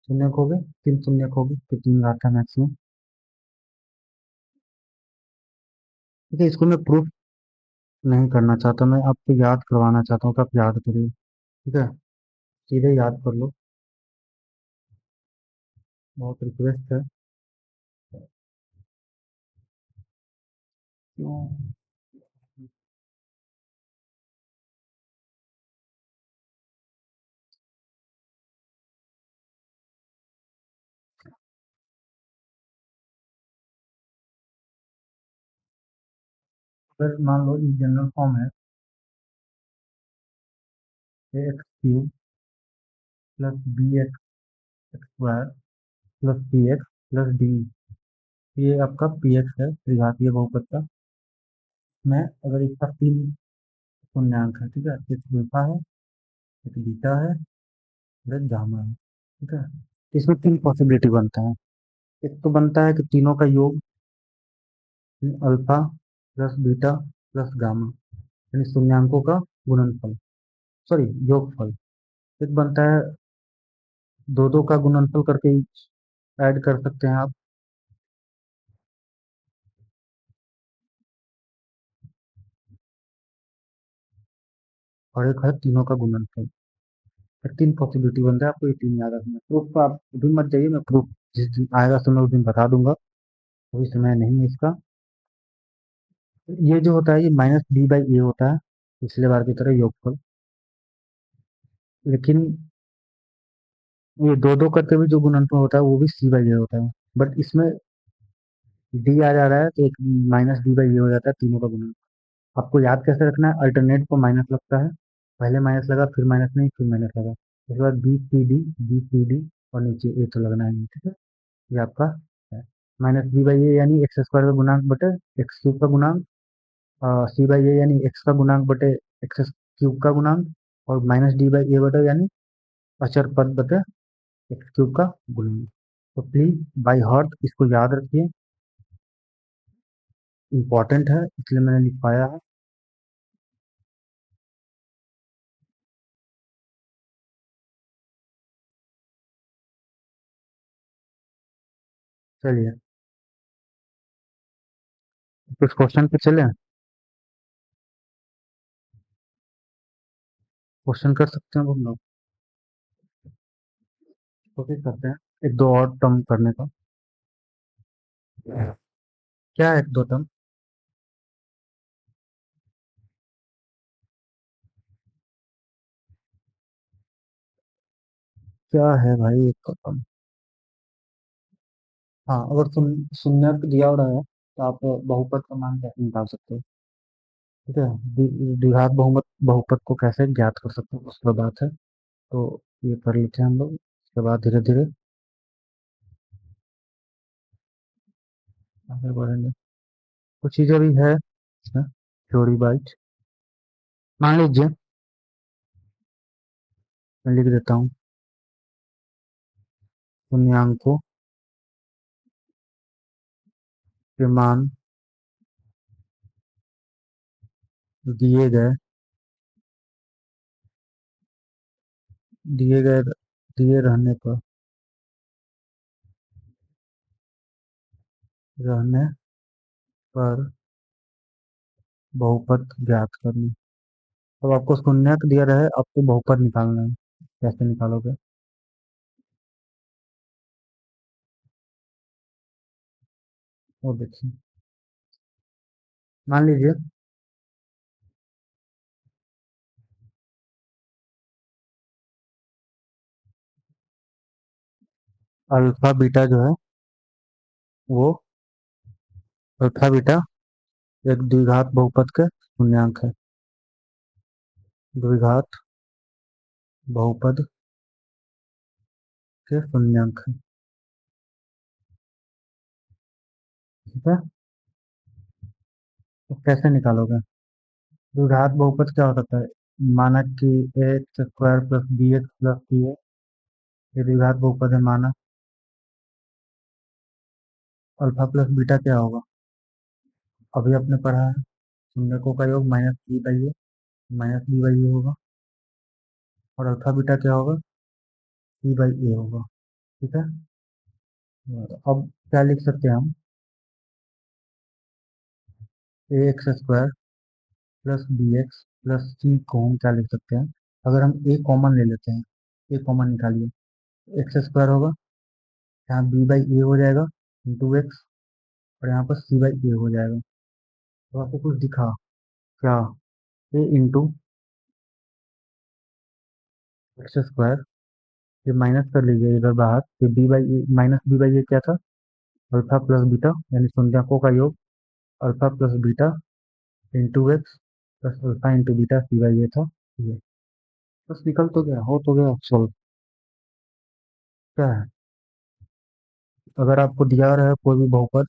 S1: शून्य हो गए, तीन शून्य हो गए, तो तीन आता है मैक्सिमम। ठीक है, इसको मैं प्रूफ नहीं करना चाहता, मैं आपको याद करवाना चाहता हूँ कि आप याद करिए, ठीक है, सीधे याद कर लो, बहुत रिक्वेस्ट है। क्यों? अगर मान लो ये जनरल फॉर्म है, a x cube plus b x square plus c x plus d, ये आपका पी एक्स है त्रिघातीय बहुपद का। मैं अगर इसका तीन पूर्णांक है, ठीक है, एक अल्फा है, एक बीटा है और एक गामा है, ठीक है, तो इसमें तीन पॉसिबिलिटी बनता है। एक तो बनता है कि तीनों का योग, alpha plus beta plus gamma, यानी शून्यांकों का गुणनफल, सॉरी योगफल। एक बनता है दो दो का गुणनफल करके ऐड कर सकते हैं आप, और एक है तीनों का गुणनफल। तो तीन पॉसिबिलिटी बनता है, आपको ये तीन याद रखना है। प्रूफ तो आप अभी मत जाइए, मैं प्रूफ जिस दिन आएगा समय उस दिन बता दूंगा, अभी समय नहीं है इसका। ये जो होता है ये माइनस बी बाई ए होता है, पिछले बार की तरह योगफल, लेकिन ये दो दो करके भी जो गुणनफल होता है वो भी सी बाई ए होता है, बट इसमें डी आ जा रहा है तो एक माइनस बी बाई ए हो जाता है तीनों का गुणनफल। आपको याद कैसे रखना है, अल्टरनेट को माइनस लगता है, पहले माइनस लगा फिर माइनस नहीं फिर माइनस लगा, उसके बाद बी सी डी और नीचे ए तो लगना है नहीं, ठीक है। ये आपका है, माइनस बी बाई ए यानी एक्स स्क्वायर का गुणांक बटे एक्स क्यूब का गुणांक, सी बाई ए यानी एक्स का गुणांक बटे एक्स क्यूब का गुणांक, और माइनस डी बाई ए बटे यानी अचर पद बटे एक्स क्यूब का गुणांक। तो प्लीज बाई हार्ट इसको याद रखिए, इंपॉर्टेंट है इसलिए मैंने लिखवाया है। चलिए कुछ क्वेश्चन पे चले। क्वेश्चन कर सकते हैं अब हम लोग। कोशिश करते हैं एक दो और टर्म करने का। क्या है एक दो टर्म? क्या है भाई एक दो टर्म? हाँ, अगर शून्य दिया हो रहा है तो आप बहुपद का मान कैसे निकाल सकते हो? ठीक है। द्विघात बहुमत बहुपद को कैसे ज्ञात कर सकते हो उस पर बात है। तो ये कर लेते हैं हम लोग, उसके बाद धीरे धीरे आगे बढ़ेंगे। कुछ चीजें भी है इसमें, थ्योरी बाइट। मान लीजिए, मैं लिख देता हूँ, शून्यांकों के मान दिए गए दिए गए दिए रहने पर बहुपद ज्ञात करनी। तो आपको शून्यक दिया रहे, आपको बहुपद निकालना है। कैसे निकालोगे? वो देखिए, मान लीजिए अल्फा बीटा जो है वो, अल्फा बीटा एक द्विघात बहुपद के शून्यांक है। द्विघात बहुपद के शून्यांक है। ठीक है। तो कैसे निकालोगे? द्विघात बहुपद क्या हो सकता है? माना कि x square plus b x plus c है, ये द्विघात बहुपद है माना। अल्फा प्लस बीटा क्या होगा? अभी आपने पढ़ा है, शून्यकों का योग minus b by a, minus b by a होगा। और अल्फा बीटा क्या होगा? सी बाई ए होगा। ठीक है। अब क्या लिख सकते हैं हम? A x square plus b x plus c को हम क्या लिख सकते हैं? अगर हम ए कॉमन ले लेते हैं, ए कॉमन निकालिए, एक्स स्क्वायर होगा, यहाँ बी बाई ए हो जाएगा इंटू एक्स, और यहाँ पर सी बाई ए हो जाएगा। तो आपको कुछ दिखा क्या? ए इंटू एक्स स्क्वायर, ये माइनस कर लीजिए इधर बाहर, ये b by a minus b by a क्या था? अल्फा प्लस बीटा, यानी शून्यकों का योग, alpha plus beta into x plus alpha into beta c by a था। ये बस निकल तो गया, हो तो गया सॉल्व। क्या है? अगर आपको दिया रहा है कोई भी बहुपद,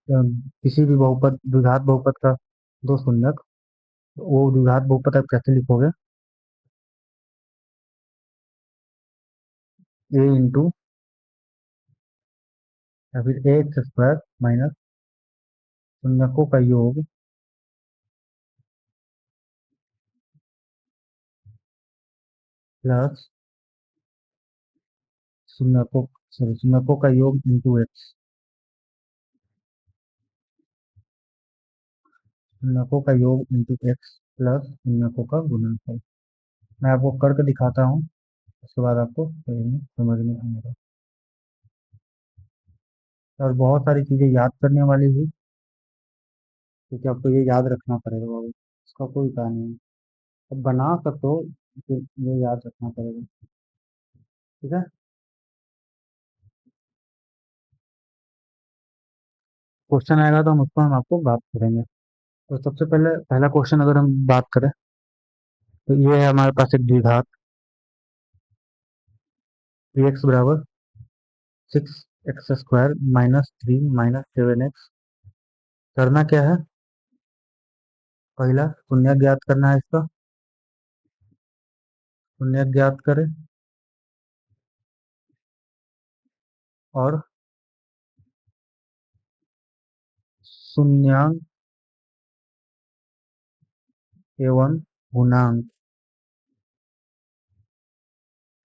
S1: किसी भी बहुपद द्विघात बहुपद का दो शून्यक, तो वो द्विघात बहुपद आप कैसे लिखोगे? ए इंटू, या फिर ए एक्स स्क्वायर माइनस शून्यकों का योग प्लस शून्यकों सॉरी शून्यकों का योग इंटू एक्स, शून्यकों का योग इंटू एक्स प्लस शून्यकों का गुणनफल। मैं आपको करके दिखाता हूँ, उसके बाद आपको समझ में आएगा। और बहुत सारी चीज़ें याद करने वाली भी, क्योंकि आपको ये याद रखना पड़ेगा बाबू, इसका कोई उपाय नहीं है। अब बना सकते हो, लेकिन ये याद रखना पड़ेगा। ठीक है। क्वेश्चन आएगा तो हम आपको बात करेंगे। तो सबसे पहले पहला क्वेश्चन अगर हम बात करें, तो ये है हमारे पास एक द्विघात, एक्स बराबर 6x² माइनस 3 माइनस 7x। करना क्या है? पहला शून्य ज्ञात करना है इसका, शून्य ज्ञात करें, और शून्यांक एवं गुणांक,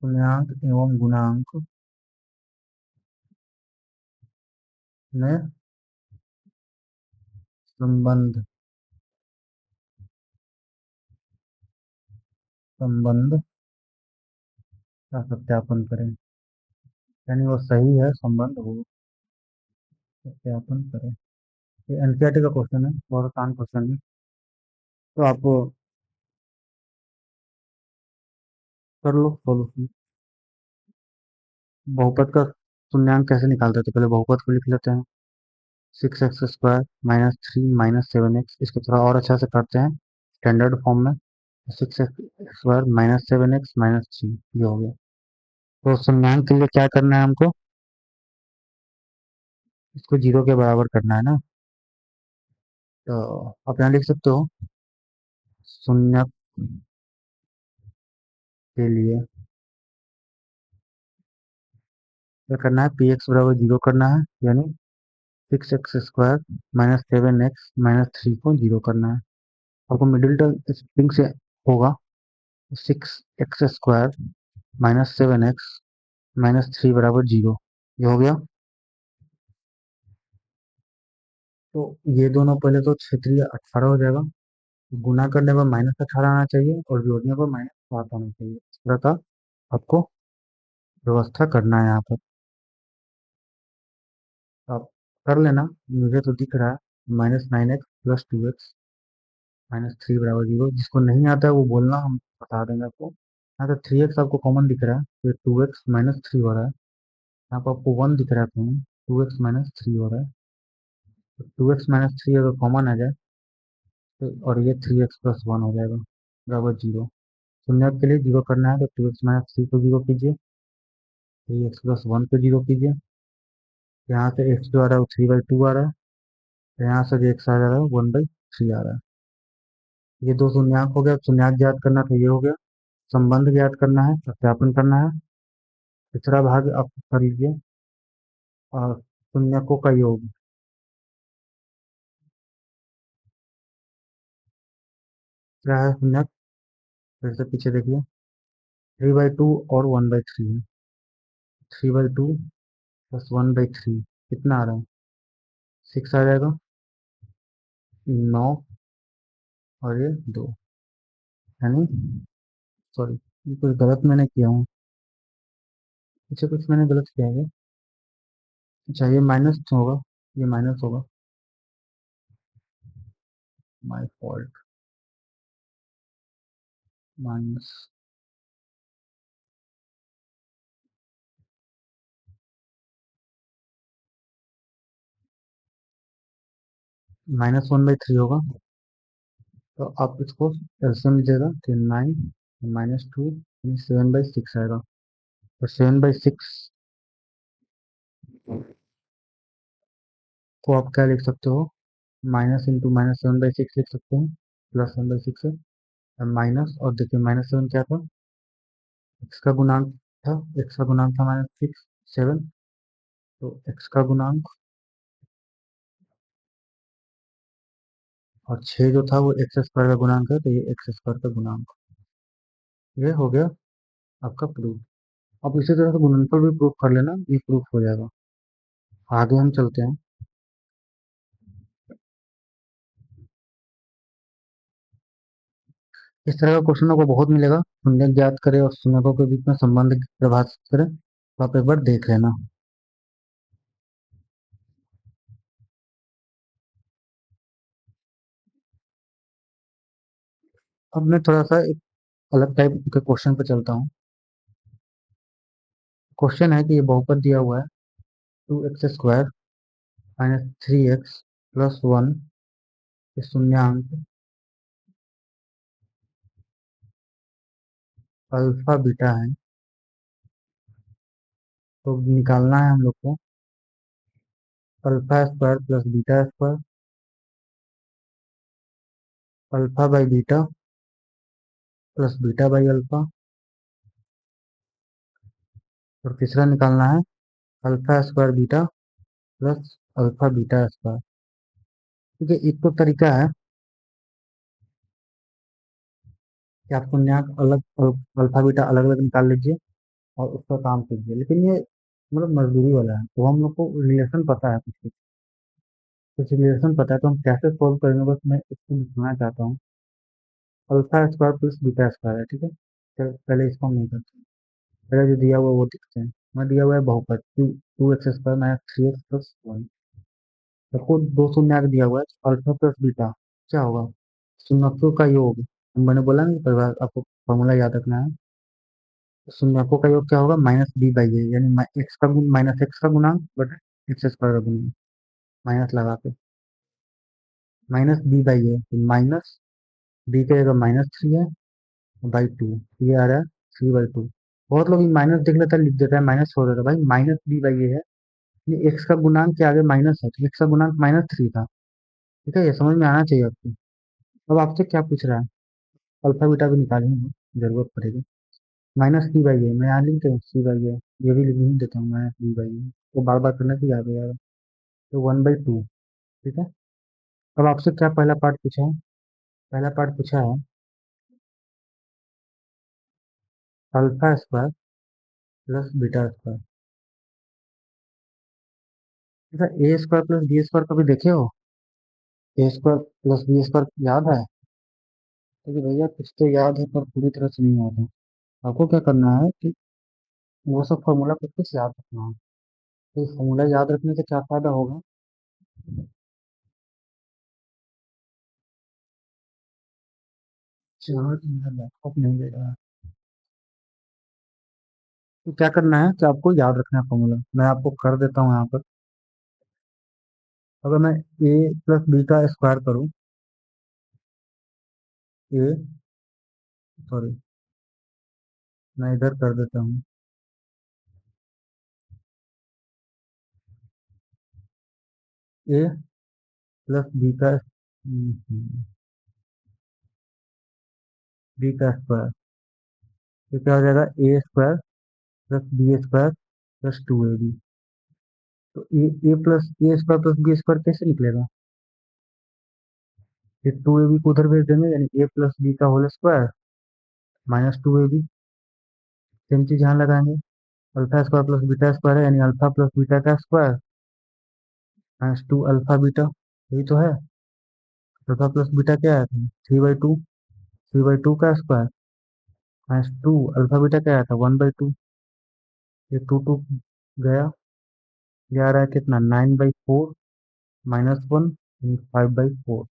S1: शून्यांक एवं गुणांक में संबंध संबंध का सत्यापन करें। यानी वो सही है संबंध, वो सत्यापन करें। ये एनसीईआरटी का क्वेश्चन है, बहुत आसान क्वेश्चन है। तो आप कर लो सॉल्व। बहुपद का शून्यांक कैसे निकालते थे, पहले बहुपद को लिख लेते हैं। 6x² -3 -7x, इसको थोड़ा और अच्छा से करते हैं स्टैंडर्ड फॉर्म में। 6x² -7x -3, ये हो गया। तो शून्यांक के लिए क्या करना है हमको, इसको जीरो के बराबर करना है ना। तो आप यहाँ लिख सकते हो, शून्य के लिए क्या करना है, पी एक्स बराबर जीरो करना है, यानी 6x² -7x -3 को जीरो करना है। आपको मिडिल टर्म स्प्रिंग से होगा, 6x² -7x -3 बराबर जीरो, ये हो गया। तो ये दोनों पहले तो क्षेत्रीय 18 हो जाएगा, गुना करने पर -18 आना चाहिए और जोड़ने पर -7 आना चाहिए। इस तरह का आपको व्यवस्था करना है यहाँ पर। आप कर लेना, मुझे तो दिख रहा है -9x + 2x -3 बराबर जीरो। जिसको नहीं आता है वो बोलना, हम बता देंगे आपको। यहाँ तो 3x आपको कॉमन दिख रहा है, तो 2x -3 हो रहा है। यहाँ पर आपको 1 दिख रहा है कॉमन, 2x -3 हो रहा है। तो 2x -3 अगर कॉमन आ जाए तो, और ये 3x + 1 हो जाएगा बराबर जीरो। शून्य के लिए जीरो करना है, तो 2x -3 को जीरो कीजिए, 3x + 1 को जीरो कीजिए। यहाँ से x जो आ रहा है वो 3/2 आ रहा है, तो यहाँ से जो x आ रहा है 1/3 आ रहा है। ये दो शून्यक हो गया। शून्यक ज्ञात करना तो ये हो गया, संबंध ज्ञात करना है, सत्यापन करना है। तीसरा भाग आप कर लीजिए, और शून्यकों का योग। क्या है शून्यक, फिर से पीछे देखिए, 3/2 और 1/3 है। 3/2 + 1/3 कितना आ रहा है, 6 आ जाएगा, 9 और ये 2, यानी सॉरी, ये कुछ गलत मैंने किया हूँ, पीछे कुछ मैंने गलत किया है। अच्छा ये माइनस होगा, ये माइनस होगा, माय फॉल्ट, माइनस -1/3 होगा। तो आप इसको एलसीएम लीजिएगा, तो 9 -2 7/6 आएगा। तो 7/6 को आप क्या लिख सकते हो, माइनस इंटू -7/6 लिख सकते हैं, +1/6 है। माइनस, और देखिए -7 क्या था, एक्स का गुणांक था, एक्स का गुणांक था -6 7, तो एक्स का गुणांक, और 6 जो था वो x² का गुणांक है, तो ये x² का गुणांक। ये हो गया आपका प्रूफ। अब इसी तरह से गुणनफल भी प्रूफ कर लेना, ये प्रूफ हो जाएगा। आगे हम चलते हैं। इस तरह का क्वेश्चन आपको बहुत मिलेगा, शून्य ज्ञात करें और शून्यकों के बीच में संबंध परिभाषित करें, तो आप एक बार देख लेना। अब मैं थोड़ा सा एक अलग टाइप के क्वेश्चन पे चलता हूँ। क्वेश्चन है कि ये बहुपद दिया हुआ है, 2x² -3x + 1 के शून्यांक अल्फा बीटा है। तो निकालना है हम लोग को अल्फा² + बीटा², अल्फा/बीटा + बीटा/अल्फा, और तीसरा निकालना है अल्फा² बीटा + अल्फा/बीटा²। क्योंकि एक तो तरीका है कि आप शून्यक अलग, अल्फा बीटा अलग अलग निकाल लीजिए और उसका काम कीजिए, लेकिन ये मतलब मजदूरी वाला है, तो हम लोग को रिलेशन पता है कुछ कुछ। कुछ रिलेशन पता है तो हम कैसे सोल्व करेंगे, बस मैं इसको दिखाना चाहता हूँ। Alpha square plus beta square है, ठीक है। चलो पहले इसको हम नहीं करते, पहले जो दिया हुआ है वो देखते हैं। मैं दिया हुआ है बहुपद two X square minus three X plus one. सबको दो शून्य आगे दिया हुआ है, तो अल्फा प्लस बीटा क्या होगा? शून्यकों का योग। मैंने बोला ना परिवार, आपको फॉर्मूला याद रखना है। तो शून्यकों का योग क्या होगा? माइनस बी बाई ए, यानी एक्स का गुण माइनस एक्स का गुणांक बटा एक्स स्क्वायर का गुणांक, माइनस लगा के माइनस बी बाई ए, तो माइनस बी का जगह माइनस थ्री है बाई टू, ये आ रहा है थ्री बाई टू। बहुत लोग माइनस देख लेता है, लिख देता है, माइनस छोड़ देता है। भाई माइनस बी बाई ए है, ये एक्स का गुणांक के आगे माइनस है, तो एक्स का गुणांक माइनस थ्री था। ठीक है, ये समझ में आना चाहिए आपको। अब आपसे क्या पूछ रहा है? अल्फा बीटा भी निकालेंगे, जरूरत पड़ेगी। माइनस बी बाई ए मैं यहाँ लिख दूँ, सी बाई ए ये भी लिख देता हूँ, माइनस बी बाई ए, तो बार बार करने से याद हो जाएगा। तो वन बाई टू। ठीक है। अब आपसे क्या पहला पार्ट पूछा है? पहला पार्ट पूछा है alpha square plus beta square. अच्छा, ए स्क्वायर प्लस बी स्क्वायर कभी देखे हो? ए स्क्वायर प्लस बी स्क्वायर याद है? क्योंकि भैया कुछ तो याद है पर पूरी तरह से नहीं याद है। आपको क्या करना है कि वो सब फॉर्मूला कुछ कुछ याद रखना है। तो फॉर्मूला याद रखने से क्या फायदा होगा? चार्ज मेरा लैपटॉप नहीं दे रहा है। तो क्या करना है कि आपको याद रखना है फॉर्मूला, मैं आपको कर देता हूँ यहाँ पर। अगर मैं ए प्लस बी का स्क्वायर करूँ, ए सॉरी, मैं इधर कर देता हूँ, ए प्लस बी का स्क्वायर, तो क्या हो जाएगा? A square plus b square plus two a b. तो a plus a square plus b square कैसे निकलेगा? ये टू ए बी को उधर भेज देंगे, यानी ए प्लस बी का whole square minus two a b. Same चीज यहाँ लगाएंगे, alpha square plus beta square है, यानी अल्फा प्लस बीटा का square minus two alpha beta, यही तो है। अल्फा प्लस बीटा क्या है? Three by two, three by two का square minus two alpha beta क्या आया था? One by two. ये टू टू गया, ये आ रहा है कितना? Nine by four minus one, five by four.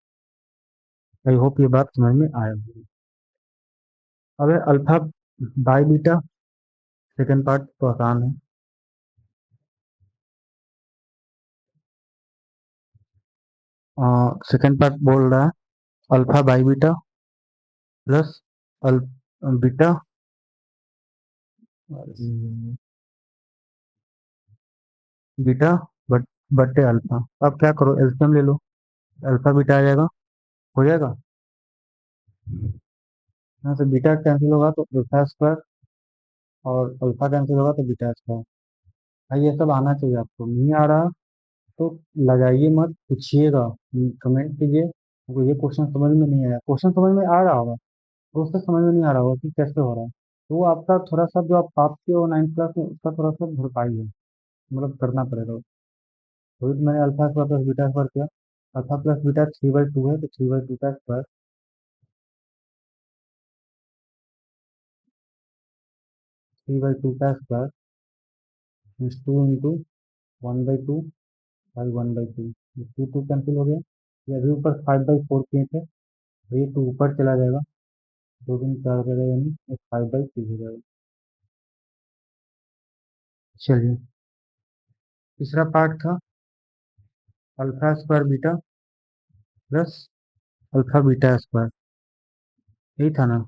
S1: I hope ये बात समझ में आया होगी। अब है alpha by beta, second part तो आसान है। सेकेंड पार्ट बोल रहा है अल्फा बाई बीटा प्लस अल बीटा बीटा बट बटे अल्फा। अब क्या करो, एलसीएम ले लो, अल्फा बीटा आ जाएगा, हो जाएगा। यहाँ से बीटा कैंसिल होगा तो अल्फा स्क्वायर, और अल्फा कैंसिल होगा तो बीटा स्क्वायर। भाई ये सब आना चाहिए आपको, नहीं आ रहा तो लगाइए मत, पूछिएगा, कमेंट कीजिए। हमको ये क्वेश्चन समझ में नहीं आया, क्वेश्चन समझ में आ रहा होगा तो उससे समझ में नहीं आ रहा होगा कि कैसे हो रहा है, तो वो आपका थोड़ा सा जो आप पाते हो नाइन्थ क्लास में उसका थोड़ा सा भरपाई है, मतलब करना पड़ेगा। वही तो मैंने alpha square plus beta square किया। Alpha plus beta three by two है, तो थ्री बाई टू का स्क्वायर, थ्री बाई टू का square means two into one by two by one by two. Two two cancel हो गया, ये अभी ऊपर फाइव बाई फोर किए थे, तो ये टू ऊपर चला जाएगा, दो दिन चार हो जाएगा, यानी फाइव बाई थ्री हो जाएगा। चलिए, तीसरा पार्ट था alpha square beta plus alpha beta square, यही था ना?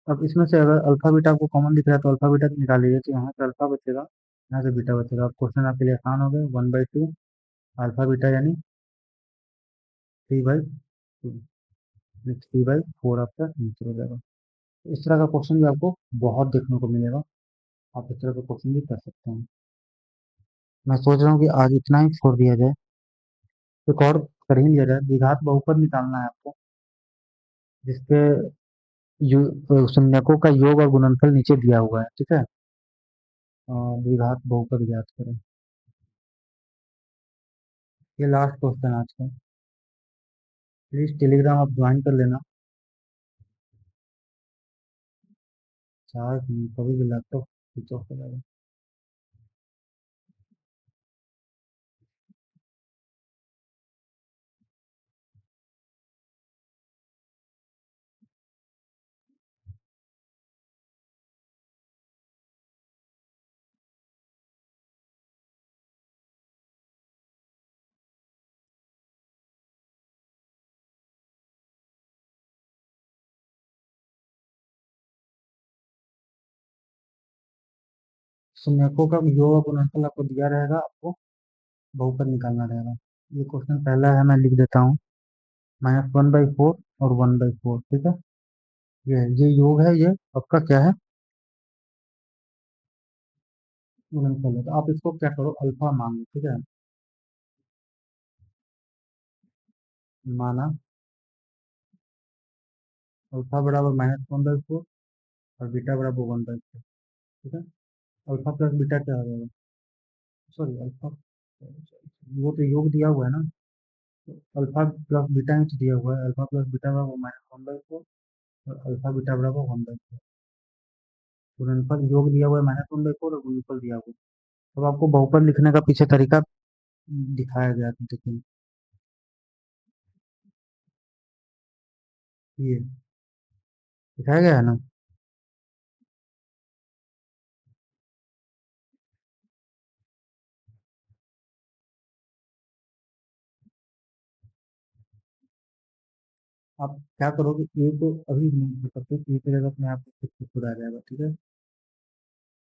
S1: अब इसमें से अगर अल्फा बीटा आपको कॉमन दिख रहा है तो अल्फा बीटा निकाल लीजिए, तो यहाँ से अल्फा बचेगा, यहाँ से बीटा बचेगा। अब क्वेश्चन आपके लिए आसान हो गया, one by two alpha beta यानी three by two, three by four आपका आंसर हो जाएगा। इस तरह का क्वेश्चन भी आपको बहुत देखने को मिलेगा, आप इस तरह का क्वेश्चन भी कर सकते हैं। मैं सोच रहा हूँ कि आज इतना ही छोड़ दिया जाए, एक और कर ही लिया जाए। द्विघात बहुपद निकालना है आपको, जिसके संज्ञकों का योग और गुणनफल नीचे दिया हुआ है, ठीक है। द्विघात बहुपद ज्ञात करें। ये लास्ट क्वेश्चन आज का। प्लीज टेलीग्राम आप ज्वाइन कर लेना। चार्ज नहीं, कभी भी लैपटॉप स्विच ऑफ हो जाएगा। सुमेको का योग गुणनफल आपको दिया रहेगा, आपको बहुपद निकालना रहेगा। ये क्वेश्चन पहला है, मैं लिख देता हूँ। -1/4 और 1/4, ठीक है। ये योग है, ये आपका क्या है, गुणनफल है। तो आप इसको क्या करो, अल्फा मान लो, ठीक है। माना अल्फा बराबर -1/4 और बीटा बराबर 1/4, ठीक है। अल्फा प्लस बीटा क्या हो जाएगा, सॉरी अल्फा, वो तो योग दिया हुआ है ना। तो अल्फा प्लस बीटा ही तो दिया हुआ है, अल्फा प्लस बीटा बराबर -1/4 और अल्फा बीटा बराबर 1/4। गुणनफल योग दिया हुआ है -1/4 और गुणनफल दिया हुआ है। अब आपको बहुपद लिखने का पीछे तरीका दिखाया गया था, देखिए ये दिखाया गया है ना। आप क्या करोगे, ए को अभी नहीं कर सकते, ए की जगह अपने आप खुद से खुद आ जाएगा, ठीक है।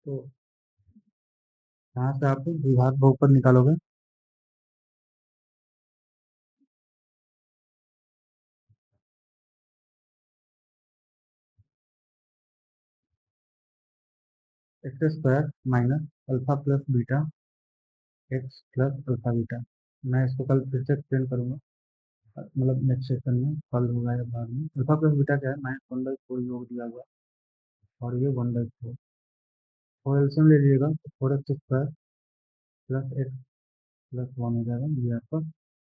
S1: तो यहाँ से आप द्विघात बहुपद निकालोगे। X square minus alpha plus beta x plus alpha beta. मैं इसको कल फिर से एक्सप्लेन करूंगा, मतलब नेक्स्ट सेशन में, कल होगा या बाद में। अल्फा प्लस बीटा क्या है, -1/4 योग दिया हुआ है, और ये 1/4। और एलसीएम ले लीजिएगा तो 4x square plus x plus 1 हो जाएगा, ये आपका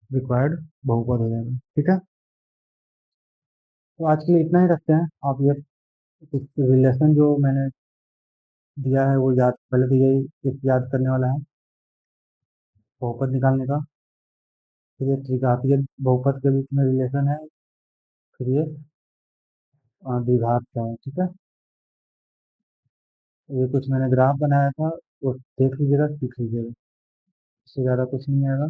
S1: रिक्वायर्ड बहुपद हो जाएगा, ठीक है। तो आज के लिए इतना ही रखते हैं। आप ये रिलेशन जो मैंने दिया है वो याद, पहले तो यही एक याद करने वाला है, बहुपद निकालने का। फिर ये त्रिघातीय बहुपद के बीच में रिलेशन है। फिर ये द्विघात का है, ठीक है। ये कुछ मैंने ग्राफ बनाया था, वो देख लीजिएगा, सीख लीजिएगा। इससे ज़्यादा कुछ नहीं आएगा।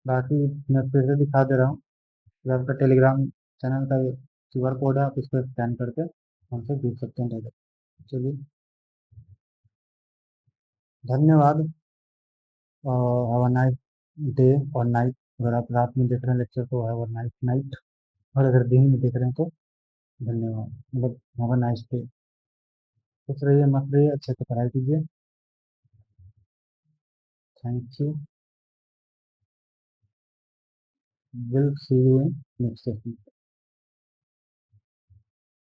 S1: बाकी मैं फिर से दिखा दे रहा हूँ, ये आपका टेलीग्राम चैनल का क्यूआर कोड है, आप इसको स्कैन करके हमसे जुड़ सकते हैं डायरेक्ट। चलिए, धन्यवाद। हैव अ नाइस डे और नाइट। अगर आप रात में देख रहे हैं लेक्चर तो हैव अ नाइस नाइट, और अगर दिन में देख रहे हैं तो धन्यवाद, मतलब हैव अ नाइस डे। खुश रहिए, मस्त रहिए, अच्छे से पढ़ाई कीजिए। Thank you. Will see you in next session.